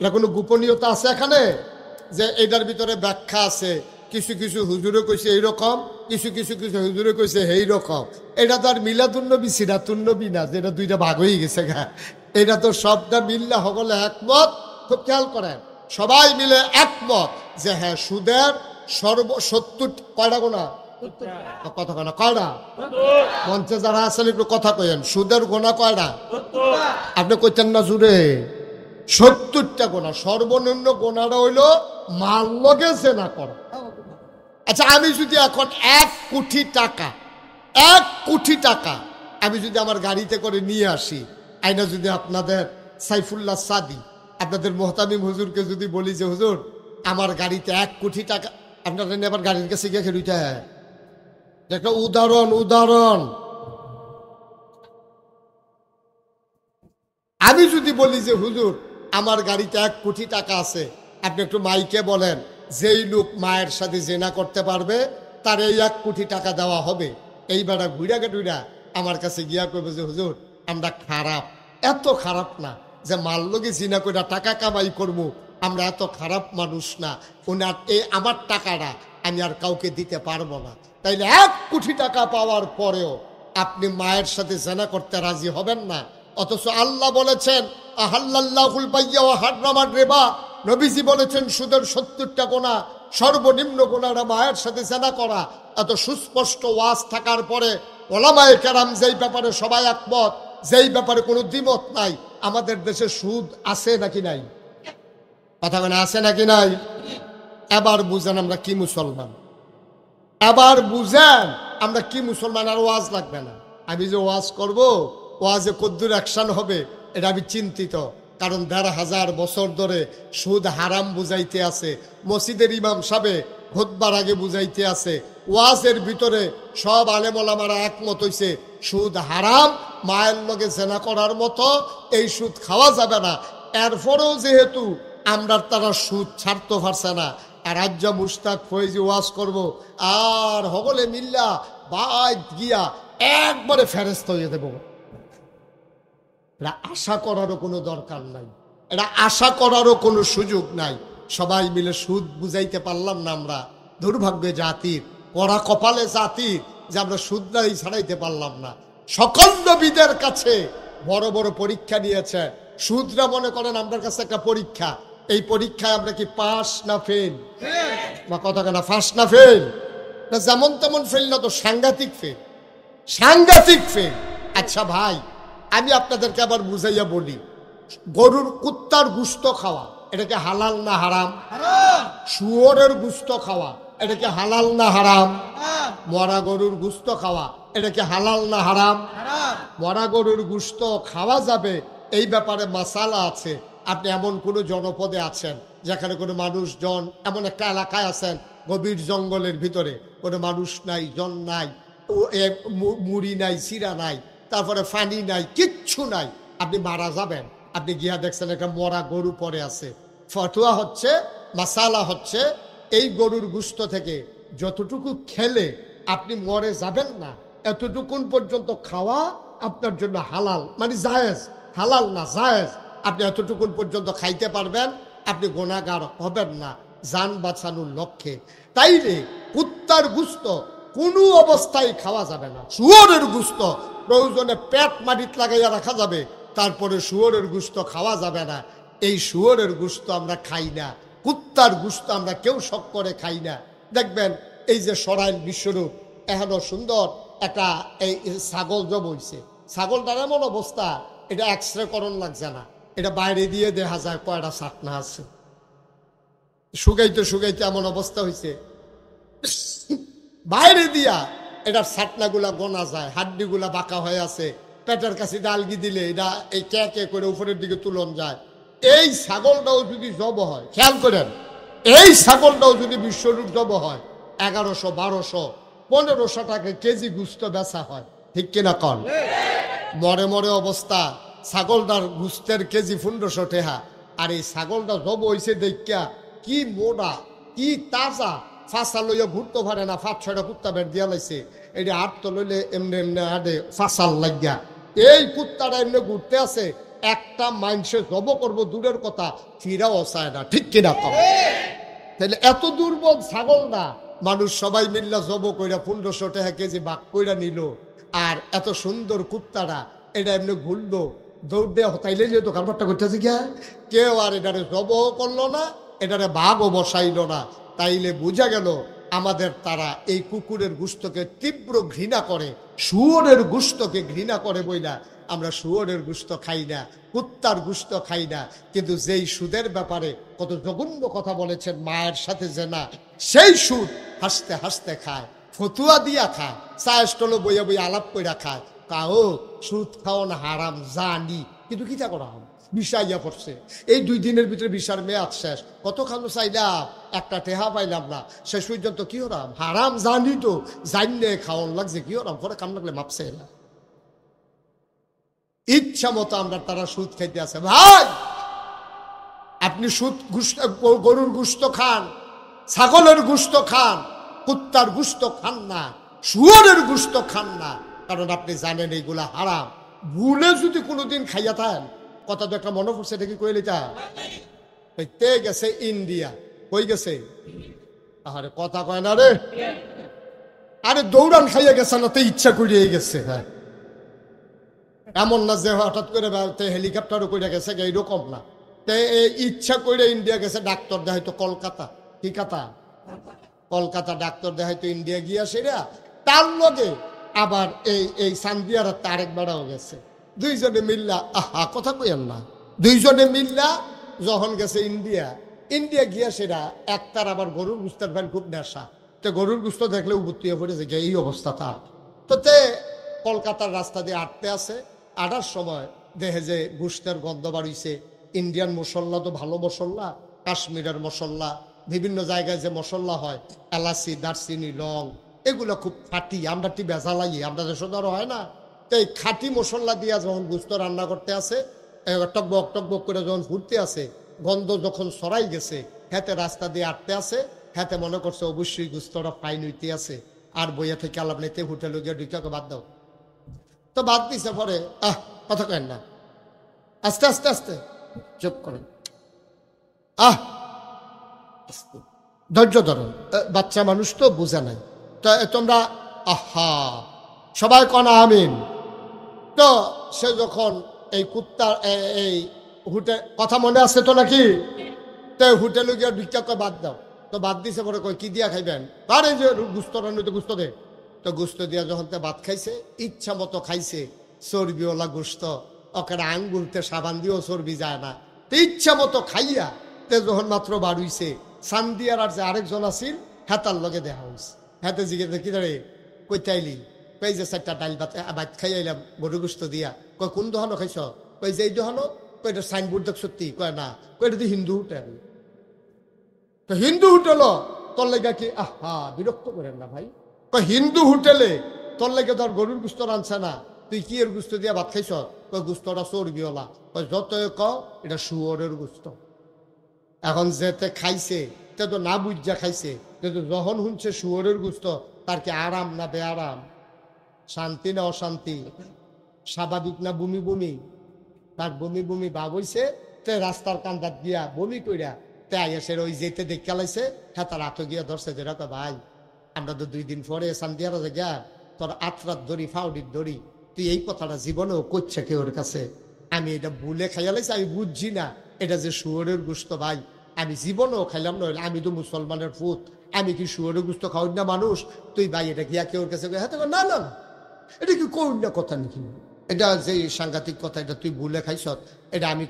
এটা কোনো গোপনীয়তা আছে এখানে যে এটার ভিতরে ব্যাখ্যা আছে? কিছু কিছু হুজুরে কইছে এইরকম, কিছু কিছু কিছু হুজুরে কইছে এই রকম। এটা তো আর মিলাদুন্নবী সিরাতুন্নবী না, যেটা দুইটা ভাগ হয়ে গেছে গা। এটা তো সবটা মিল্লা হগলে একমত। খুব খেয়াল করেন, সবাই মিলে একমত যে হ্যাঁ সুদের 70 কয়টা গোনা? কথা কয় না, কয়টা? মঞ্চে যারা আছেন একটু কথা কয়েন, সুদের গোনা কয়টা? আপনি কইতেন না জুড়ে? 70টা গোনা। সর্বনিম্ন গোনাটা হইল মাল লগে জেনা করা। আচ্ছা, আমি যদি এখন 1 কোটি টাকা, 1 কোটি টাকা আমি যদি আমার গাড়িতে করে নিয়ে আসি, আইনা যদি আপনাদের সাইফুল্লাহ সাদি, আপনাদের মোহতামিম হুজুরকে যদি বলি যে হুজুর আমার গাড়িতে 1 কোটি টাকা, আপনাদের আবার গাড়ির কাছে গিয়ে খেলুইটা একটা উদাহরণ আমি যদি বলি যে হুজুর আমার গাড়িতে 1 কোটি টাকা আছে, আপনি একটু মাইকে বলেন যেই লোক মায়ের সাথে জেনা করতে পারবে তার এই 1 কোটি টাকা দেওয়া হবে। এইবার ঘুরা আমার কাছে গিয়া করবে যে হুজুর আমরা খারাপ, এত খারাপ না যে মাল লগে জিনা করে টাকা কামাই করবো, আমরা এত খারাপ মানুষ না, ওনার এই আমার টাকাটা আমি আর কাউকে দিতে পারবো না। তাইলে 1 কোটি টাকা পাওয়ার পরেও আপনি মায়ের সাথে জেনা করতে রাজি হবেন না। অথচ আল্লাহ বলেছেন আহাল্লাল্লাহুল বাইয়া ওয়া হারামার রিবা, নবীজি বলেছেন সুদের 70টা গোনা, সর্বনিম্ন গোনাটা মায়ের সাথে জেনা করা। এত সুস্পষ্ট ওয়াজ থাকার পরে ওলামায়ে কেরাম যেই ব্যাপারে সবাই একমত, যেই ব্যাপারে কোনো দ্বিমত নাই, আমাদের দেশে সুদ আছে নাকি নাই? কথা বলে আছে নাকি নাই? এবার বুঝেন আমরা কি মুসলমান, এবার বুঝেন আমরা কি মুসলমান। আর ওয়াজ লাগবে না, আমি যে ওয়াজ করব ওয়াজে কদ্দুর অ্যাকশন হবে এটা আমি চিন্তিত। কারণ 1500 বছর ধরে সুদ হারাম বুঝাইতে আছে, মসজিদের ইমাম সাহেব খুতবার আগে বুঝাইতে আছে, ওয়াজের ভিতরে সব আলেম ওলামারা একমত হইছে সুদ হারাম, মায়ের লগে জেনা করার মতো, এই সুদ খাওয়া যাবে না। এরপরেও যেহেতু আমরা তারা সুদ ছাড়তে পারছে না, আর রাজ্য মুস্তাক ফয়েজি ওয়াজ করব আর হগলে মিল্লা বাইত গিয়া একবারে ফেরেস্ত হয়ে দেব। এটা আশা করারও কোনো দরকার নাই, এটা আশা করারও কোনো সুযোগ নাই। সবাই মিলে সুদ বুঝাইতে পারলাম না আমরা, দুর্ভাগ্য জাতির, পড়া কপালে জাতির যে আমরা সুদরাই ছাড়াইতে পারলাম না। সকল নবীদের কাছে বড় বড় পরীক্ষা নিয়েছে, সুদরা মনে করেন আমার কাছে একটা পরীক্ষা। এই পরীক্ষায় আমরা কি পাস না ফেল? বা কথা কেনা ফাঁস না ফেল? না যেমন তেমন ফেল না তো, সাংঘাতিক ফেল, সাংঘাতিক ফেল। আচ্ছা ভাই, আমি আপনাদেরকে আবার বুঝাইয়া বলি, গরুর কুত্তার গুস্ত খাওয়া এটাকে হালাল না হারাম? শুয়োরের গুস্ত খাওয়া এটাকে হালাল না হারাম? মরা গরুর গুস্ত খাওয়া এটাকে হালাল না হারাম? মরা গরুর গুস্ত খাওয়া যাবে, এই ব্যাপারে মাসালা আছে। আপনি এমন কোনো জনপদে আছেন যেখানে কোনো মানুষজন, এমন একটা এলাকায় আছেন গভীর জঙ্গলের ভিতরে, কোনো মানুষ নাই, জন নাই, মুড়ি নাই, চিরা নাই, তারপরে পানি নাই, কিচ্ছু নাই, আপনি মারা যাবেন। আপনি গিয়া দেখছেন একটা মরা গরু পড়ে আছে, ফতোয়া হচ্ছে, মাসালা হচ্ছে, এই গরুর গুস্ত থেকে যতটুকু খেলে আপনি মরে যাবেন না, এতটুকুন পর্যন্ত খাওয়া আপনার জন্য হালাল, মানে জায়েজ, হালাল না জায়েজ। আপনি এতটুকুন পর্যন্ত খাইতে পারবেন, আপনি গুনাহগার হবেন না জান বাঁচানোর লক্ষ্যে। তাইলে কুত্তার গুস্ত কোনো অবস্থায় খাওয়া যাবে না। শুয়োরের গুস্ত প্রয়োজনে পেট মাটিত লাগাইয়া রাখা যাবে, তারপরে শুয়োরের গুস্ত খাওয়া যাবে না। এই শুয়োরের গুস্ত আমরা খাই না, কুত্তার গুস্ত আমরা কেউ শখ করে খাই না। দেখবেন এই যে সরাইল বিশ্বরূপ, এখনো সুন্দর একটা এই ছাগল জব হইছে, ছাগলটার এমন অবস্থা এটা এক্সরে করণ লাগছে না, এটা বাইরে দিয়ে দেখা যায় কয়টা চাটনা আছে, শুকাইতে শুকাইতে এমন অবস্থা হয়েছে, বাইরে দিয়া এটার ছাটনাগুলা গোনা যায়, হাড্ডিগুলা বাঁকা হয়ে আছে, পেটের কাছে ডালগি দিলে এটা এই কে কে করে উপরের দিকে তুলন যায়। এই ছাগলটাও যদি জব হয়, খেয়াল করেন, এই ছাগলটাও যদি বিশ্বরূপ জব হয় 1100, 1200, 1500 টাকা কেজি গুস্ত বেচা হয়, ঠিক কিনা কন? মরে মরে অবস্থা, ছাগলটার গুস্তের কেজি 1500 টাকা। আর এই ছাগলটা জব হয়েছে দেখিয়া কি মোটা, কি তাজা, ফাঁসা লইয়া ঘুরতে পারে না, 5-6টা কুত্তা বের দিয়া লাইছে, এটা হাট তো লইলে এমনি এমনি হাটে ফাঁসাল লাগিয়া, এই কুত্তাটা এমনি ঘুরতে আছে, একটা মানুষে জব করবো দূরের কথা, ফিরাও চায় না, ঠিক কিনা কম? তাহলে এত দুর্বল ছাগল না, মানুষ সবাই মিল্লা জব কইরা 1500 টাকা কেজি বাক কইরা নিল, আর এত সুন্দর কুত্তাটা এটা এমনি ঘুরলো দৌড় দেওয়া তাইলে যে দোকানপাটটা করতেছে গিয়া, কেউ আর এটারে জবও করলো না, এটারে বাঘও বসাইলো না। তাইলে বোঝা গেল আমাদের তারা এই কুকুরের গুস্তকে তীব্র ঘৃণা করে, শুয়োরের গুস্তকে ঘৃণা করে বইলা আমরা শুয়োরের গুস্ত খাই না, কুত্তার গুস্ত খাই না। কিন্তু যেই সুদের ব্যাপারে কত জঘন্য কথা বলেছেন, মায়ের সাথে যে না, সেই সুদ হাসতে হাসতে খায়, ফতুয়া দিয়া খায়, চায় স্টলে বইয়া বইয়া আলাপ কইরা খায়, কাও সুদ খাওয়ান হারাম জানি, কিন্তু কিতা করা হবে, বিষাইয়া পড়ছে। এই 2 দিনের ভিতরে বিষার মেয়াদ শেষ, কত খানো চাইলাম, একটা টেহা পাইলাম না, শেষ পর্যন্ত কি হরাম, হারাম জানি তো জানলে খাওয়ান লাগছে, কি হরাম পরে কাম লাগলে মাপছে না। ইচ্ছা মতো আমরা তারা সুদ খাইতে আছে। ভাই আপনি সুদ গরুর গুস্ত খান, ছাগলের গুস্ত খান, কুত্তার গুস্ত খান না, শুয়োরের গুস্ত খান না, কারণ আপনি জানেন এইগুলা হারাম। ভুলে যদি কোনোদিন খাইয়া থাকেন, কথা তো একটা মনে পড়ছে, দেখি কই লিতা তে গেছে ইন্ডিয়া, কই গেছে, আরে কথা কয় না রে, আরে দৌড়ান খাইয়া গেছে না, তো ইচ্ছা করিয়ে গেছে। হ্যাঁ, এমন না যে হঠাৎ করে হেলিকপ্টারও করে গেছে, এইরকম না, ইচ্ছা করে ইন্ডিয়া গেছে। ডাক্তার দেখাইতো কলকাতা, কি কথা কলকাতা, ডাক্তার দেখাইতো ইন্ডিয়া গিয়া সেরা, তার লগে আবার এই সান্দিয়ার তারেক বেড়াও গেছে, দুইজনে মিল্লা, আহা কথা কইেন না, দুইজনে মিল্লা যখন গেছে ইন্ডিয়া গিয়া সেরা, একটার আবার গরুর গুস্তের ফ্যান খুব নেশা, তো গরুর গুস্ত দেখলে উবুত্তিয়ে পড়েছে, এই অবস্থা তার। তো কলকাতার রাস্তা দিয়ে আটতে আছে, আটার সময় দেখে যে গুস্তের গন্ধ বাড়িছে। ইন্ডিয়ান মশলা তো ভালো মশলা, কাশ্মীরের মশলা, বিভিন্ন জায়গায় যে মশলা হয়, এলাচি, দারচিনি, লং, এগুলো খুব খাঁটি, আমরা টি বেজা লাগি, আমরা দেশে ধরো হয় না। তো এই খাঁটি মশলা দিয়া যখন গুস্ত রান্না করতে আছে, টকবক টকবক করে যখন ফুটতে আছে, গন্ধ যখন সরাই গেছে, হাতে রাস্তা দিয়ে আটতে আছে, হাতে মনে করছে অবশ্যই গুস্তরা ফাইন হইতে আছে, আর বইয়া থেকে আলাপ নিতে হোটেলে গিয়ে ঢুকে বাদ দাও, তো বাদ দিছে। পরে কথা কেন না, আস্তে আস্তে আস্তে চুপ করেন, ধৈর্য ধরুন, বাচ্চা মানুষ তো বুঝে নাই, তো তোমরা সবাই কনা আমিন। তো সে যখন এই কুত্তার এই কথা মনে আছে তো নাকি, তো হোটেলে গিয়ে ভিক্ষা করে বাদ দাও, তো বাদ দিছে। পরে কই কি দিয়া খাইবেন, আরে যে গুস্ত রান্নতে গুস্ত দে, তো গুস্ত দিয়া যখন ভাত খাইছে, ইচ্ছা মতো খাইছে, চর্বিওয়ালা গুস্ত, ওকে আঙ্গুলতে সাবান দিয়েও চর্বি যায় না, তো ইচ্ছা মতো খাইয়া তে যখন মাত্র বাড়ুইছে, সান্দিয়ার আর যে আরেকজন আছিল হেতার লগে দেখা হয়েছে, হাতে জিগে কি ধরে কইতাইলি, কই যে 4টা ডাইল ভাত খাইয়াইলাম গরু গুস্ত দিয়া, কই কোন দোহানো খাইছ, কই যে এই দোহানো, কই এটা সাইনবোর্ড দেখ সত্যি, কয় না, কই এটা হিন্দু হোটেল, তো হিন্দু হোটেল তোর লেগে কি, বিরক্ত করেন না ভাই, কই হিন্দু হোটেলে তোর লেগে ধর গরুর গুস্ত রানছে না, তুই কি এর গুস্ত দিয়া ভাত খাইছ, কই গুস্তটা চর্বিওয়ালা, কই যত এটা শুয়োরের গুস্ত। এখন যেতে খাইছে তে তো না বুঝা খাইছে, কিন্তু যখন শুনছে শুয়োরের গুস্ত, তার কি আরাম না বেআরাম, শান্তি না অশান্তি, স্বাভাবিক না বমি বমি, তার বমি বমি ভাব হইছে, তে রাস্তার কান্দাত গিয়া বমি কইরা তে আইসের ওই যেতে দেখে লাইছে, হ্যাঁ তার হাতে গিয়া ধরছে, যেটা তো ভাই আমরা তো 2 দিন পরে শান্তিহারা গিয়া তোর আত্রাত ধরি ফাউডির ধরি, তুই এই কথাটা জীবনেও করছে কেউর কাছে, আমি এটা ভুলে খাইয়া লাইছি, আমি বুঝছি না এটা যে শুয়োরের গুস্ত ভাই, আমি জীবনেও খাইলাম না, আমি তো মুসলমানের পুত, আমি কি শুয়োরের গুস্ত খাওয়াই না মানুষ, তুই ভাই এটা গিয়া কেউর কাছে হ্যাঁ না না এটা কি করুন না কথা নাকি, এটা যে সাংঘাতিক কথা, এটা তুই ভুলে খাইছ, এটা আমি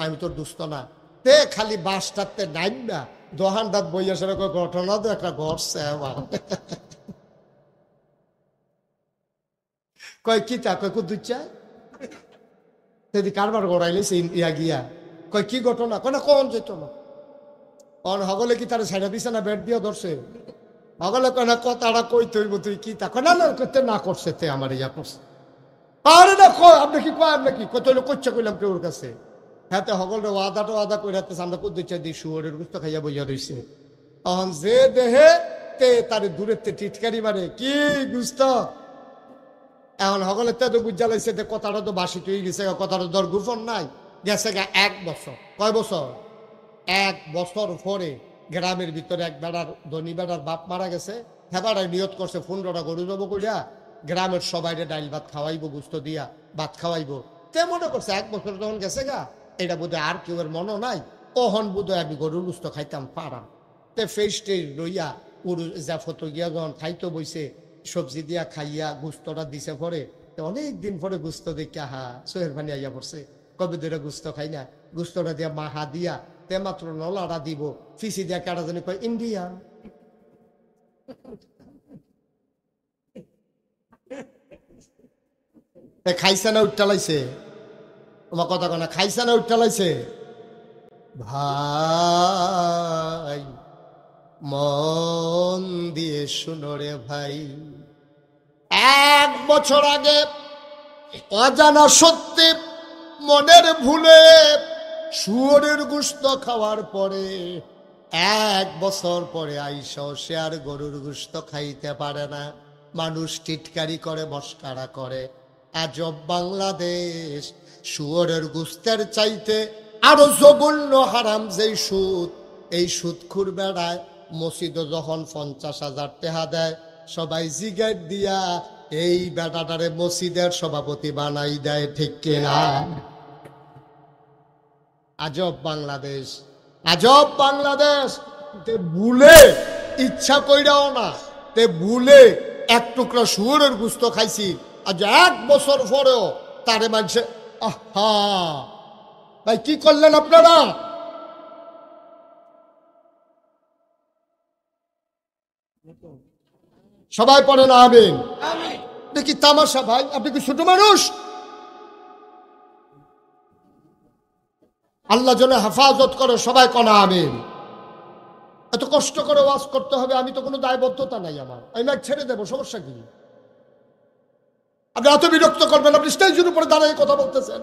আমি তোর দুস্থ না, তে খালি বাসটাতে নাইম না দোহান দাঁত বইয়া সেরকম ঘটনা তো একটা ঘটছে আমার, কয় কি তা, কয় কুদ্দুর চায় সেদি কারবার গড়াইলেছে ইয়া গিয়া, কয় কি ঘটনা, কয় না কন যেত না, কন হগলে কি তার সাইডা দিছে না বেড দিয়া ধরছে, হগলে কয় না কথাটা কই তৈব তুই কি তা, কয় না না করতে না করছে, তে আমার ইয়া করছে, আরে না কয় আপনি কি কয়, আপনি কি কত করছে কইলাম কেউর কাছে, হ্যাঁ তো হগল ওয়াদা করে হাতে আমরা কুদ্দুর চাই দিই, শুয়োরের গুস্ত খাইয়া বইয়া রয়েছে, তখন যে দেহে তে তার দূরের টিটকারি মারে কি গুস্ত, এখন হগলের তো বুঝা লাগছে কথাটা তো বাসি তুই গেছে, কথাটা দর গুফন নাই, গেছে গা 1 বছর। কয় বছর? 1 বছর পরে গ্রামের ভিতরে এক বেড়ার, ধনী বেড়ার বাপ মারা গেছে। হ্যাঁ, বেড়ায় নিয়ত করছে 15টা গরু জব করিয়া গ্রামের সবাইরে ডাইল ভাত খাওয়াইবো, গুস্ত দিয়া ভাত খাওয়াইবো। তে মনে করছে 1 বছর যখন গেছে গা, এটা বোধহয় আর কেউ মনও নাই, ওহন বোধহয় আমি গরুর গুস্ত খাইতাম পারাম। তে ফেস্টে লইয়া পুরুষ যা ফটো গিয়া যখন খাইতো বইছে, সবজি দিয়া খাইয়া গুস্তটা দিছে পরে, অনেক দিন পরে গুস্ত দেখে হা সোহের পানি আইয়া পড়ছে। কবে ধরে গুস্ত খাই না, গুস্তটা দিয়া মাহা দিয়া তে মাত্র নলাটা দিব, ফিসি দিয়া কাটা জানি কয় ইন্ডিয়া। খাইছে না উঠটালাইছে? তোমার কথা কনা খাইছে না উঠটালাইছে? ভাই মন দিয়ে শুনো রে ভাই, 1 বছর আগে অজানা সত্যি মনের ভুলে শুয়োরের গোশত খাওয়ার পরে 1 বছর পরে আইসাও সে আর গরুর গোশত খাইতে পারে না। মানুষ টিটকারি করে, মস্কারা করে। আজব বাংলাদেশ, শুয়োরের গোশতের চাইতে আরো জঘন্য হারাম যেই সুদ, এই সুদখুর বেড়ায় মসজিদে যখন 50,000 টাকা দেয়, সবাই জিগার দিয়া এই বেটাটারে মসজিদের সভাপতি বানাই দেয়, ঠিক কিনা? আজব বাংলাদেশ, আজব বাংলাদেশ। তে ভুলে, ইচ্ছা কইরাও না, তে ভুলে 1 টুকরা শুয়োরের গোশত খাইছি, আজ 1 বছর পরেও তারে মানছে আহা। ভাই কি করলেন আপনারা? সবাই পড়েন আমিন। দেখি তামাশা ভাই, আপনি কি ছোট মানুষ? আল্লাহ যেন হেফাজত করে, সবাই কনা আমিন। এত কষ্ট করে ওয়াজ করতে হবে, আমি তো কোনো দায়বদ্ধতা নাই আমার, আমি মাইক ছেড়ে দেবো, সমস্যা কি? আপনি এত বিরক্ত করবেন, আপনি স্টেজের উপরে দাঁড়িয়ে কথা বলতেছেন,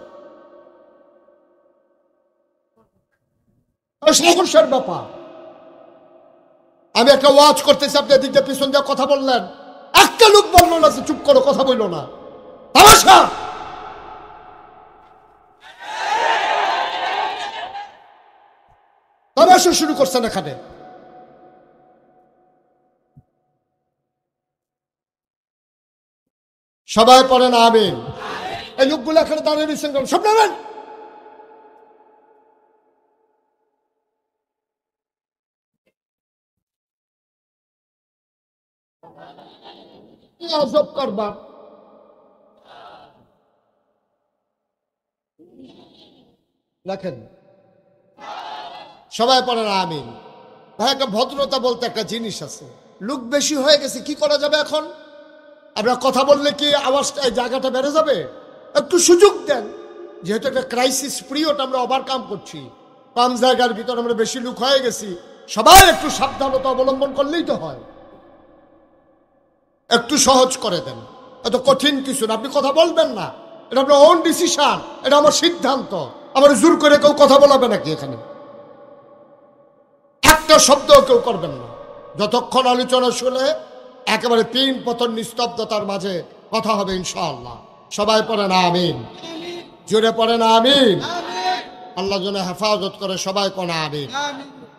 সমস্যার ব্যাপার। আমি একটা ওয়াজ করতেছি, আপনি এদিকে পিছন দিয়ে কথা বললেন, একটা লোক বললো না যে চুপ করো, কথা বললো না, তামাশা। তামাশা শুরু করছেন এখানে। সবাই পড়েন আমিন। এই লোকগুলো এখানে দাঁড়িয়ে দিচ্ছেন কেন? সব নেবেন। আজব কারবার। দেখেন, সবাই পড়েন আমিন। ভাই, একটা ভদ্রতা বলতে একটা জিনিস আছে। লোক বেশি হয়ে গেছে, কি করা যাবে এখন? আপনার কথা বললে কি আওয়াজটা, এই জায়গাটা বেড়ে যাবে? একটু সুযোগ দেন, যেহেতু একটা ক্রাইসিস পিরিয়ড আমরা ওভারকাম করছি, কম জায়গার ভিতর আমরা বেশি লোক হয়ে গেছি, সবাই একটু সাবধানতা অবলম্বন করলেই তো হয়। একটু সহজ করে দেন, এত কঠিন কিছু না। আপনি কথা বলবেন না, এটা আপনার ওন ডিসিশন, এটা আমার সিদ্ধান্ত। আমার জোর করে কেউ কথা বলাবে নাকি এখানে? একটা শব্দ কেউ করবেন না। যতক্ষণ আলোচনা শুনে একেবারে 3 পতন নিস্তব্ধতার মাঝে কথা হবে ইনশাআল্লাহ। সবাই পড়েন আমিন, জোরে পড়েন আমিন। আল্লাহ যেন হেফাজত করে, সবাই কোন আমিন।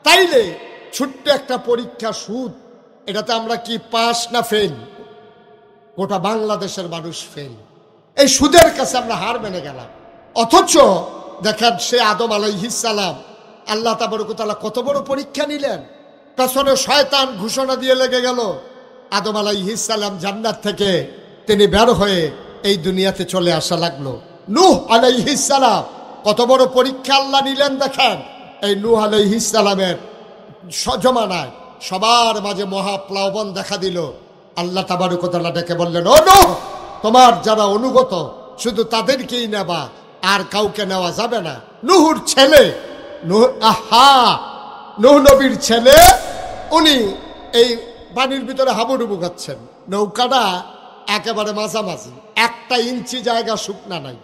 তাইলে ছোট্ট একটা পরীক্ষা, সুদ, এটাতে আমরা কি পাস না ফেল? গোটা বাংলাদেশের মানুষ ফেল। এই সুদের কাছে আমরা হার মেনে গেলাম। অথচ দেখেন, সে আদম আলাইহিস সালাম, আল্লাহ তাবারক ওয়া তাআলা কত বড় পরীক্ষা নিলেন। পেছনে শয়তান ঘোষণা দিয়ে লেগে গেল। আদম আলাইহিস সালাম জান্নাত থেকে তিনি বের হয়ে এই দুনিয়াতে চলে আসা লাগলো। নূহ আলাইহিস সালাম, কত বড় পরীক্ষা আল্লাহ নিলেন দেখেন। এই নূহ আলাইহিস সালামের জমানায় সবার মাঝে মহাপ্লাবন দেখা দিল। আল্লাহ তাবারক ওয়া তাআলা ডেকে বললেন, ও নূহ, তোমার যারা অনুগত শুধু তাদেরকেই নেবা, আর কাউকে নেওয়া যাবে না। নূহুর ছেলে, নূহ নবীর ছেলে, উনি এই পানির ভিতরে হাবুডুবু খাচ্ছেন। নৌকাটা একেবারে মাঝামাঝি, 1 ইঞ্চি জায়গা শুকনা নাই,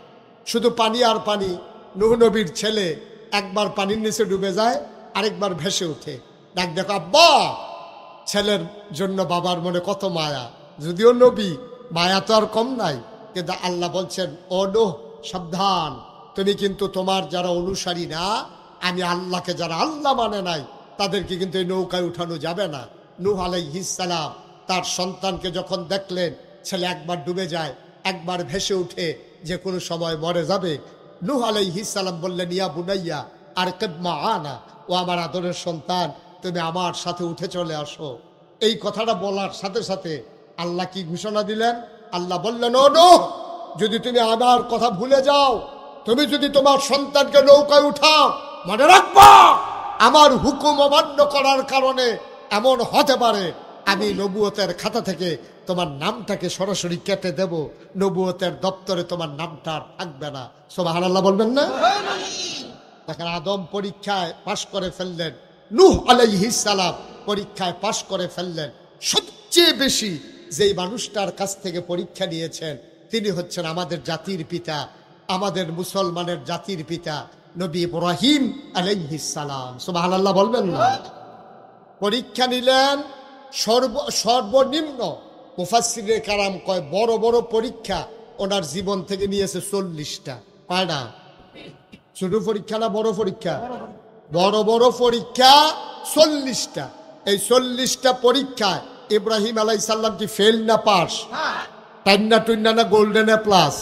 শুধু পানি আর পানি। নূহ নবীর ছেলে একবার পানির নিচে ডুবে যায়, আরেকবার ভেসে ওঠে। ডাক দেখো আব্বা। ছেলের জন্য বাবার মনে কত মায়া, যদিও নবী, মায়া তো আর কম নাই। কিন্তু আল্লাহ বলছেন, ও নূহ সাবধান, তুমি কিন্তু তোমার যারা অনুসারী না, আমি আল্লাহকে যারা আল্লাহ মানে নাই তাদেরকে কিন্তু এই নৌকায় উঠানো যাবে না। নূহ আলাইহিস সালাম তার সন্তানকে যখন দেখলেন ছেলে একবার ডুবে যায়, একবার ভেসে উঠে যে কোনো সময় মরে যাবে, নূহ আলাইহিস সালাম বললেন, ইয়া বুনাইয়া আরকাব মাআনা, ও আমার আদরের সন্তান, তুমি আমার সাথে উঠে চলে আসো। এই কথাটা বলার সাথে সাথে আল্লাহ কি ঘোষণা দিলেন? আল্লাহ বললেন, ও নূহ, যদি তুমি আমার কথা ভুলে যাও, তুমি যদি তোমার সন্তানকে নৌকায় উঠাও, মনে রাখবা আমার হুকুম অমান্য করার কারণে এমন হতে পারে আমি নবুয়তের খাতা থেকে তোমার নামটাকে সরাসরি কেটে দেব, নবুয়তের দপ্তরে তোমার নামটা থাকবে না। সুবহানাল্লাহ বলবেন না? দেখেন, আদম পরীক্ষায় পাশ করে ফেললেন, নূহ আলাইহিস সালাম পরীক্ষায় পাশ করে ফেললেন। সবচেয়ে বেশি যেই মানুষটার কাছ থেকে পরীক্ষা নিয়েছেন তিনি হচ্ছেন আমাদের জাতির পিতা, আমাদের মুসলমানের জাতির পিতা নবী ইব্রাহিম আলাইহিস সালাম। সুবহানাল্লাহ বলবেন না? পরীক্ষা নিলেন সর্বনিম্ন মুফাসসিরে কারাম কয় বড় বড় পরীক্ষা ওনার জীবন থেকে নিয়েছে 40টা। পায় না? ছোট পরীক্ষা না বড় পরীক্ষা? বড় বড় পরীক্ষা 40টা। এই 40টা পরীক্ষায় ইব্রাহিম আলাইহিস সালাম কি ফেল না পাস? টাইন্না টুইন্না না গোল্ডেন এ প্লাস?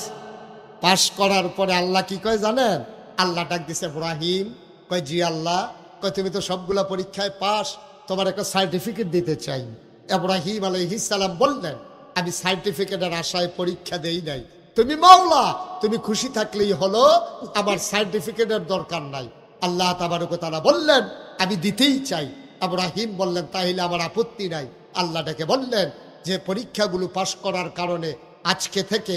পাস করার পরে আল্লাহ কি কয় জানেন? আল্লাহ ডাক দিছে ইব্রাহিম, কয় জি আল্লাহ, কয় তুমি তো সবগুলা পরীক্ষায় পাস, তোমার একটা সার্টিফিকেট দিতে চাই। ইব্রাহিম আলাইহিস সালাম বললেন, আমি সার্টিফিকেটের আশায় পরীক্ষা দেই নাই, তুমি মাওলা, তুমি খুশি থাকলেই হলো, আমার সার্টিফিকেটের দরকার নাই। আল্লাহ তাবারক ওয়া তাআলা বললেন, আমি দিতেই চাই। ইব্রাহিম বললেন, তাহলে আমার আপত্তি নাই। আল্লাহ ডেকে বললেন যে পরীক্ষাগুলো পাশ করার কারণে আজকে থেকে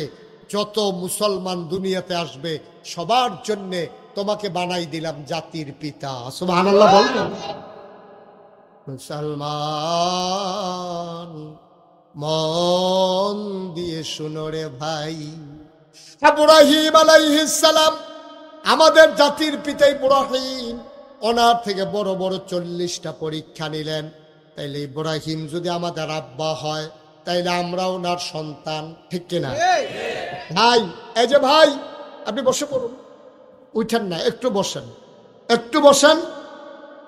যত মুসলমান দুনিয়াতে আসবে সবার জন্যে তোমাকে বানাই দিলাম জাতির পিতা। সুবহানাল্লাহ বলবেন? মুসলমান মন দিয়ে শুনো রে ভাই, ইব্রাহিম আলাইহিস সালাম আমাদের জাতির পিতা ইব্রাহিম, ওনার থেকে বড় বড় 40টা পরীক্ষা নিলেন। তাইলে ইব্রাহিম যদি আমাদের আব্বা হয়, তাইলে আমরা ওনার সন্তান, ঠিক কিনা ভাই? এই যে ভাই, আপনি বসে পড়ুন, উঠেন না, একটু বসেন, একটু বসেন,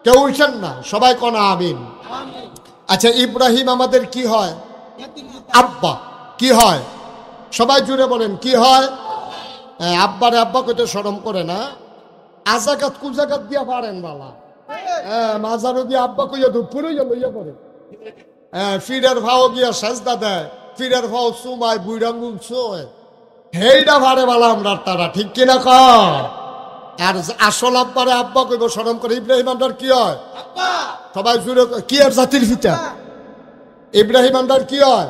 কেউ উঠেন না, সবাই কোন আমিন। আচ্ছা, ইব্রাহিম আমাদের কি হয়? আব্বা। কি হয়? সবাই জুড়ে বলেন, কি হয়? আব্বারে আব্বা কইতে শরম করে না? আজাকাত কুজাকাত দিয়া পারেন বালা, মাজারও দিয়ে আব্বা কইয়া দুপুরে লইয়া পড়ে, ফিরের ভাও গিয়া সাজদা দেয়, ফিরের ভাও সুমায় বুইরাঙ্গুল সোয়, হেইডা ভারে বালা আমরা তারা, ঠিক কিনা কর? আর আসল আব্বারে আব্বা কইব শরম করে। ইব্রাহিম আমরার কি হয়? সবাই জুড়ে কি আর জাতির পিতা? ইব্রাহিম আমরার কি হয়?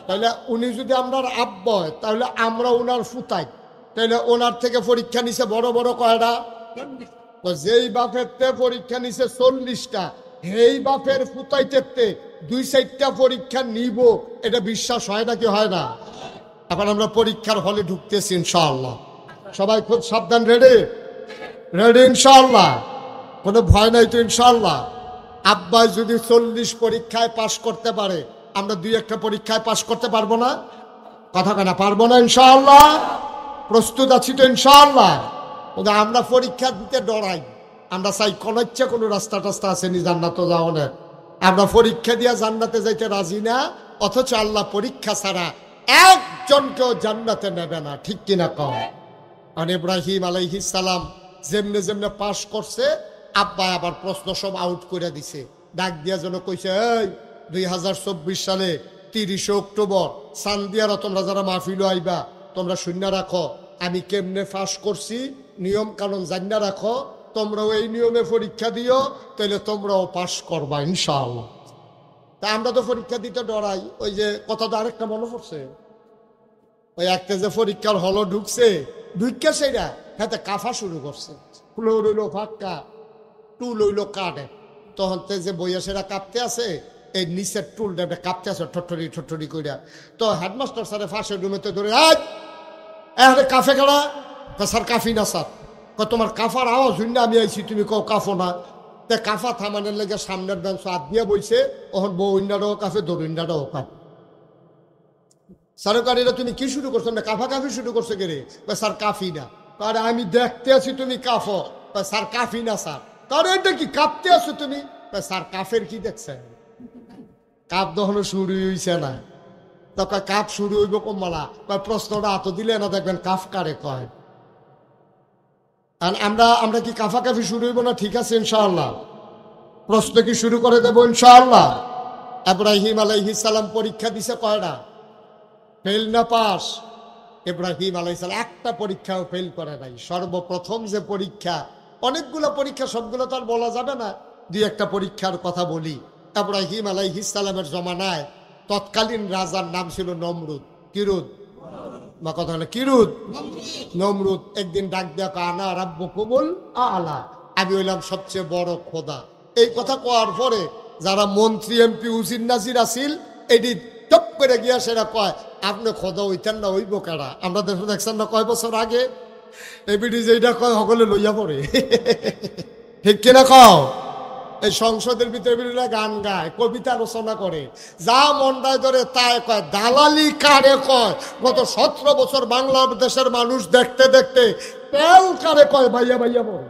তাহলে উনি যদি আমরার আব্বা হয়, তাহলে আমরা ওনার ফুতাই, তাহলে ওনার থেকে পরীক্ষা নিছে বড় বড় কয়টা? যেই বাপের পরীক্ষা নিছে 40টা, এই বাপের ফুতাইতে 2-4টা পরীক্ষা নিব, এটা বিশ্বাস হয় নাকি হয় না? এখন আমরা পরীক্ষার হলে ঢুকতেছি ইনশাআল্লাহ। সবাই খুব সাবধান, রেডি রেডি ইনশাআল্লাহ, কোনো ভয় নাই তো ইনশাআল্লাহ। আব্বাই যদি 40 পরীক্ষায় পাশ করতে পারে, আমরা 2-1টা পরীক্ষায় পাশ করতে পারবো না? কথা কেনা পারবো না ইনশাআল্লাহ? প্রস্তুত আছি তো ইনশাআল্লাহ? আমরা পরীক্ষা দিতে ডরাই, আমরা চাই কোন ইচ্ছা কোনো রাস্তা টাস্তা আসেনি জান্নাতে যাওয়ার, আমরা পরীক্ষা দিয়া জান্নাতে যাইতে রাজি না, অথচ আল্লাহ পরীক্ষা ছাড়া একজনকেও জান্নাতে নেবে না, ঠিক কিনা কম? আর ইব্রাহিম আলাইহিস সালাম যেমনে যেমনে পাশ করছে, আব্বা আবার প্রশ্ন সব আউট করে দিছে, ডাক দিয়া যেন কইছে, এই 2024 সালে 30 অক্টোবর সান্দিয়ারা তোমরা যারা মাহফিল আইবা, তোমরা শূন্য রাখো আমি কেমনে পাশ করছি, নিয়ম কানুন জানিয়ে রাখো, তোমরাও এই নিয়মে পরীক্ষা দিও, তাহলে তোমরাও পাশ করবা ইনশাআল্লাহ। তা আমরা তো পরীক্ষা দিতে ডরাই। ওই যে কথাটা আরেকটা মনে পড়ছে, ওই একটা যে পরীক্ষার হলো ঢুকছে, ঢুকা সেইটা হাতে কাফা শুরু করছে, ফুলো রইল ফাঁকা, টুল হইল কাটে, তখন যে বইয়া সেটা কাঁপতে আছে, এই নিচের টুলটা কাঁপতে আছে ঠট্টরি ঠট্টরি কইরা। তো হেডমাস্টার স্যারের ফাঁসের রুমেতে ধরে, আরে কাফে কারা? স্যার কাফি না স্যার। তোমার কাফার আওয়াজ শুনলে আমি আইছি, তুমি কও কাফো না। তে কাফা থামানোর লেগে সামনের বেঞ্চ হাত দিয়ে বইছে, ওখান বউ ইন্ডাটাও কাফে, দৌড় ইন্ডাটাও কাফ। সরকারিরা তুমি কি শুরু করছো? না কাফা কাফি শুরু করছো কে রে? স্যার কাফি না। আরে আমি দেখতে আছি তুমি কাফো। স্যার কাফি না স্যার। কারণ এটা কি কাঁপতে আছো তুমি? স্যার কাফের কি দেখছেন? কাপ দহনো শুরু হইছে না। তখন কাপ শুরু হইব কমলা। প্রশ্নটা এত দিলে না, দেখবেন কাফ কারে কয়। আর আমরা কি কাফাকাফি শুরু হইব না? ঠিক আছে ইনশাআল্লাহ। প্রশ্ন কি শুরু করে দেবো ইনশাআল্লাহ। ইব্রাহিম আলাইহিস সালাম পরীক্ষা দিছে কয়টা? ফেল না পাস? ইব্রাহিম আলাইহিস সালাম একটা পরীক্ষাও ফেল করে নাই। সর্বপ্রথম যে পরীক্ষা, অনেকগুলো পরীক্ষা সবগুলো তো আর বলা যাবে না, দুই একটা পরীক্ষার কথা বলি। ইব্রাহিম আলাইহিস সালামের জমানায় তৎকালীন রাজার নাম ছিল নমরুদ। কিরুদ বা কথা হলো কিরুদ। নমরুদ একদিন ডাক দেয়া আনা রাব্বুকুমুল আলা, আমি হইলাম সবচেয়ে বড় খোদা। এই কথা কওয়ার পরে যারা মন্ত্রী এমপি উজির নাজির আসিল, এটি টপ করে গিয়া সেটা কয় আপনি খোদা হইতেন না, হইব কারা? আমরা দেখছেন না কয় বছর আগে এবিডি যেটা কয় সকলে লইয়া পড়ে। ঠিক কিনা কও? এই সংসদের ভিতরে গান গায়, কবিতা রচনা করে, যা মনটায় ধরে তাই কয়। দালালি কারে কয়? গত 17 বছর বাংলাদেশের মানুষ দেখতে দেখতে তেল কারে কয় ভাইয়া ভাইয়া বলে।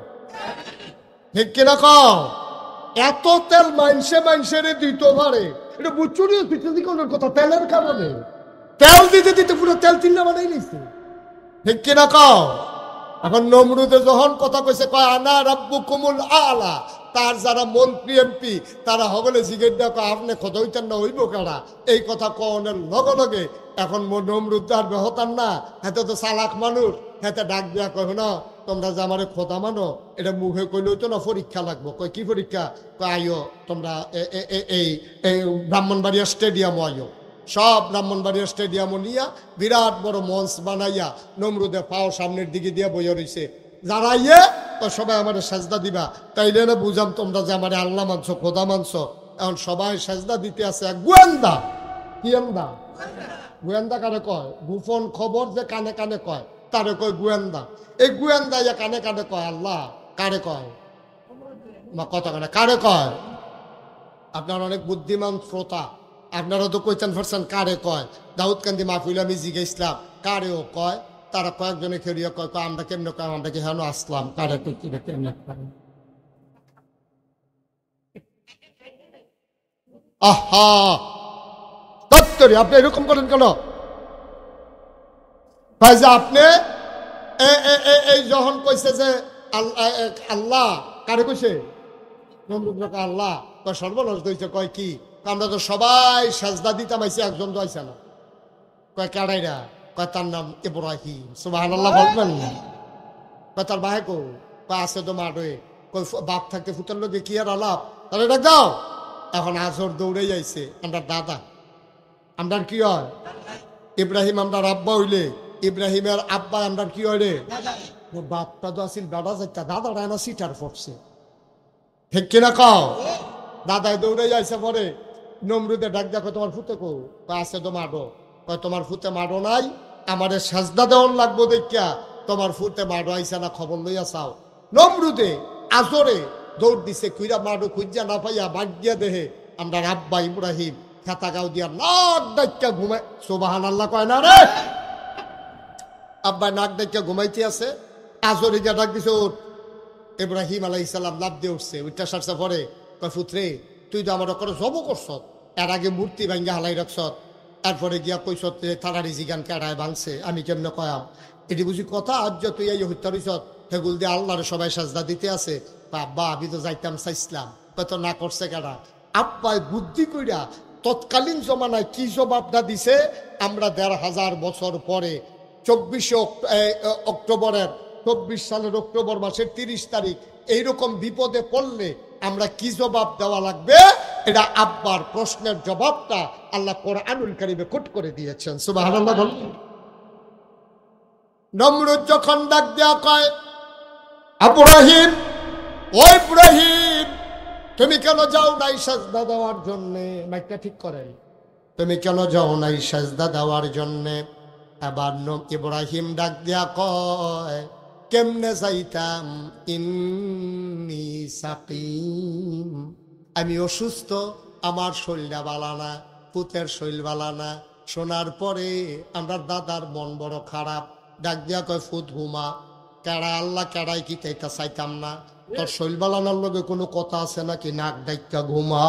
ঠিক কিনা কও? এত তেল মানুষের দিত পারে, এটা বুচুরিও পিছনের কথা, তেলের কারণে তেল দিতে দিতে পুরো তেল চিল্লা বানাই নিচ্ছে। ঠিক কিনা কও? এখন নমরুদে যখন কথা কইছে কয় আনা রাব্বুকুমুল আলা, তার যারা মন্ত্রী এমপি তারা হগলে জিজ্ঞেস দেখো আপনি খোদা হইতেন না, হইব কারা? এই কথা কনের লগে লগে এখন নমরুদ আর বেহতার না, হাতে তো চালাক মানুষ, হাতে ডাক দিয়া কয় না তোমরা যে আমার খোদা মানো, এটা মুখে কইলেও তো না, পরীক্ষা লাগবো। কয় কি পরীক্ষা? কয় আইও তোমরা এই ব্রাহ্মণবাড়িয়া স্টেডিয়াম আইও। সব ব্রাহ্মণবাড়িয়া স্টেডিয়াম নিয়া বিরাট বড় মঞ্চ বানাইয়া নমরুদে পাও সামনের দিকে দিয়া বইয়া রইছে। যারা ইয়ে তো সবাই আমার সেজদা দিবা, তাইলে না বুঝাম তোমরা যে আমার আল্লাহ মানছো, খোদা মানছো। এখন সবাই সেজদা দিতে আছে। গোয়েন্দা, কি গোয়েন্দা? গোয়েন্দা কারে কয়? গোপন খবর যে কানে কানে কয় তারে কয় গোয়েন্দা। এই গোয়েন্দা ইয়া কানে কানে কয় আল্লাহ। কারে কয়? কথা কানে কারে কয়? আপনার অনেক বুদ্ধিমান শ্রোতা, আপনারা তো কইতেন পারছেন কারে কয়। দাউদ কান্দি মাহফিল আমি জিজ্ঞাসলাম কারেও কয়, তারা কয়েকজনে খেলিয়া কয় আমরা কেমনে কয়, আমরা কি হেন আসলাম কারে কেমনে। আহা তত্তরি আপনি এরকম করেন কেন? ভাই যে আপনি এই যখন কইছে যে আল্লাহ, কারে কইছে? আল্লাহ কয় সর্বনাশ দইছে। কয় কি? আমরা তো সবাই সাজদা দিতাম, আইসি একজন তো আইসে না। কয় কারাইরা? কয় তার নাম ইব্রাহিম। সুবহানাল্লাহ বলবেন না? কয় তার ভাই কো? কয় আছে তো মাঠে। কই বাপ থাকতে ফুটার লোকে কি আর আলাপ? তাহলে ডাক দাও। এখন আজর দৌড়ে যাইছে আমরা দাদা। আমরা কি হয়? ইব্রাহিম আমরা আব্বা হইলে ইব্রাহিমের আব্বা আমরা কি হয় রে? বাপটা তো আসিল দাদা যাইতা, দাদা রায়না সিটার পড়ছে। ঠিক কিনা কও? দাদাই দৌড়ে যাইছে। পরে নমরুদে ডাক দেখো তোমার ফুতে কো? আছে তো মাডো। কয় তোমার ফুতে মাডো নাই, আমারে সাজদা দেওয়ান লাগবো দেখিয়া তোমার ফুতে মাডো আইসা না, খবর লইয়া চাও। নমরুদে আজরে দৌড় দিছে, কুইরা মাডো খুঁজা না পাইয়া বাদ দিয়া দেহে আমরা আব্বা ইব্রাহিম খেতা গাও দিয়া নাক ডাক্কা ঘুমাই। সুবহানাল্লাহ কয় না রে? আব্বা নাক ডাক্কা ঘুমাইতে আছে। আজরে যা ডাক দিছে ওর। ইব্রাহিম আলাইহিস সালাম লাভ দিয়ে উঠছে। উঠটা সারছে পরে কয় পুত্রে তুই তো আমার করে জব করছ, এর আগে মূর্তি ভাঙ্গা হালাই রাখছ, তারপরে গিয়া কইস তারারি জিগান কেড়ায় ভাঙছে, আমি কেমনে কয়াম? এটি বুঝি কথা? আজ যে তুই এই হত্যা রইছ সেগুল দিয়ে আল্লাহর সবাই সাজদা দিতে আছে। আব্বা আমি তো যাইতাম চাইছিলাম, তো না করছে কেডা? আব্বাই বুদ্ধি কইরা তৎকালীন জমানায় কি জবাবটা দিছে আমরা ১৫০০ বছর পরে ২৪শে অক্টোবরের ২৪ সালের অক্টোবর মাসের ৩০ তারিখ এইরকম বিপদে পড়লে আমরা কি জবাব দেওয়া লাগবে, এটা আব্বার প্রশ্নের জবাবটা আল্লাহ কোরআনুল কারীমে কোট করে দিয়েছেন। সুবহানাল্লাহ বলুন। নমরুদ যখন ডাক দেয়া কয় ইব্রাহিম, ও ইব্রাহিম তুমি কেন যাও নাই সাজদা দেওয়ার জন্যে? মাইকটা ঠিক করেন। তুমি কেন যাও নাই সাজদা দেওয়ার জন্যে? আবার ইব্রাহিম ডাক দেয়া কয় কেমনে যাইতাম, ইন্নী সাকিম, আমি অসুস্থ, আমার শরীরটা বালানা, পুতের শরীর বালানা। শোনার পরে আমার দাদার মন বড় খারাপ। ডাক দিয়া কয় ফুত ঘুমা। কেড়া আল্লাহ কেড়াই কি তাইতা চাইতাম না, তোর শৈল বালানোর লগে কোনো কথা আছে নাকি নাক ডাইকা ঘুমা?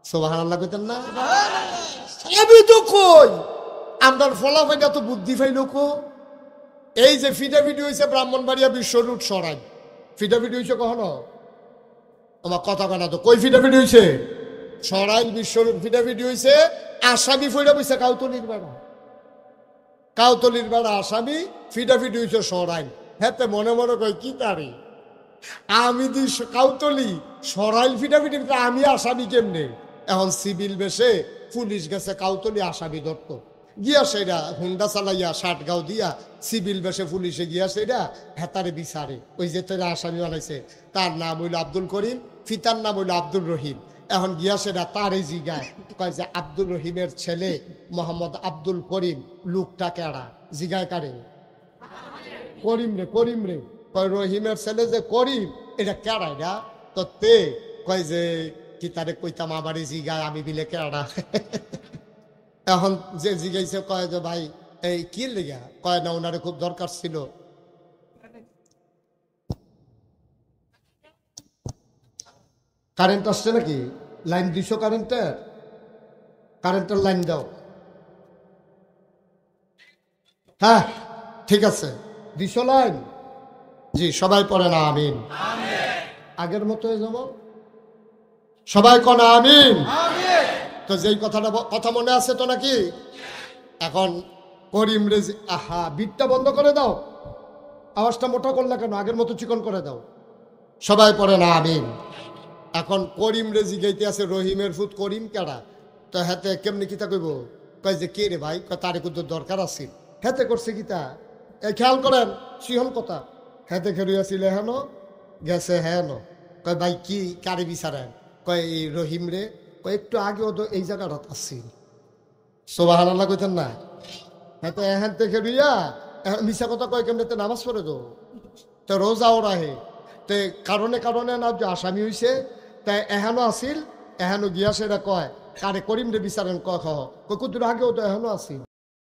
সুবহানাল্লাহ কইতেন না? আমি তো কই আমরার ফলাফাইটা তো বুদ্ধি ফাইল কো। এই যে ফিডাফিডি হয়েছে ব্রাহ্মণবাড়িয়া বিশ্ব রুট সরাই, ফিডাফিডি হয়েছে কখনো? আমার কথা কানা তো কই ফিডাফিডি হয়েছে? সরাইল বিশ্ব রুট ফিডাফিডি হয়েছে। আসামি ফইরা বইছে কাউতলির বেড়া, কাউতলির বেড়া আসামি, ফিডাফিডি হয়েছে সরাইল। হ্যাঁ মনে মনে কই কি তারে আমি দি কাউতলি সরাইল ফিডাফিডি, আমি আসামি কেমনে? এখন সিভিল বেশে পুলিশ গেছে কাউতলি আসামি ধরত গিয়া, সেটা হুন্ডা চালাইয়া ষাটগাঁও দিয়া সিভিল বেশে পুলিশে গিয়া সেটা হেতারে বিচারে। ওই যে তোরা আসামি বানাইছে তার নাম হইল আব্দুল করিম, ফিতার নাম হইল আব্দুল রহিম। এখন গিয়া সেটা তারে জিগায়, কয় যে আব্দুল রহিমের ছেলে মোহাম্মদ আব্দুল করিম লোকটা কেডা? জিগায় কারে? করিম রে, করিম রে। কয় রহিমের ছেলে যে করিম এটা কেডা? এটা তো তে কয় যে কি তারে কইতাম আবারই জিগায় আমি বিলে কেডা। এখন যে জিগাইছে কয় যে ভাই এই কি লেগা? কয় না ওনারে খুব দরকার ছিল। কারেন্ট আসছে নাকি? লাইন দিছো কারেন্টের? কারেন্টের লাইন দাও। হ্যাঁ ঠিক আছে, দিছো লাইন? জি সবাই পড়ে না আমিন। আগের মতো হয়ে যাবো, সবাই কনা আমিন। তো যেই কথাটা কথা মনে আছে তো নাকি? এখন করিম রে, আহা বিটটা বন্ধ করে দাও, আওয়াজটা মোটা করলে কেন? আগের মতো চিকন করে দাও, সবাই পড়ে না আমিন। এখন করিম রে জিগাইতে আছে রহিমের ফুত করিম কেডা? তো হাতে কেমনি কিতা কইব? কয় যে কে রে ভাই? তারে কিন্তু দরকার আছে। হাতে করছে কিতা? এই খেয়াল করেন সিহন কথা। হাতে খেলুইয়াছিল হেন গেছে হেন। কয় ভাই কি কারে বিচারেন? কয় এই রহিম রে। কয় একটু আগেও তো এই জায়গাটা আসছিল। সুবহানাল্লাহ কইতেন না? হ্যাঁ এখান থেকে লইয়া মিশা কথা কয় কেমনে? নামাজ পড়ে তো রোজা ওরা হে তে কারণে কারণে না যে আসামি হইছে তাই এহানো আসিল, এহানো গিয়া সেটা কয় কারে করিম রে বিচারেন কয় কত আগেও তো এহানো আসিল।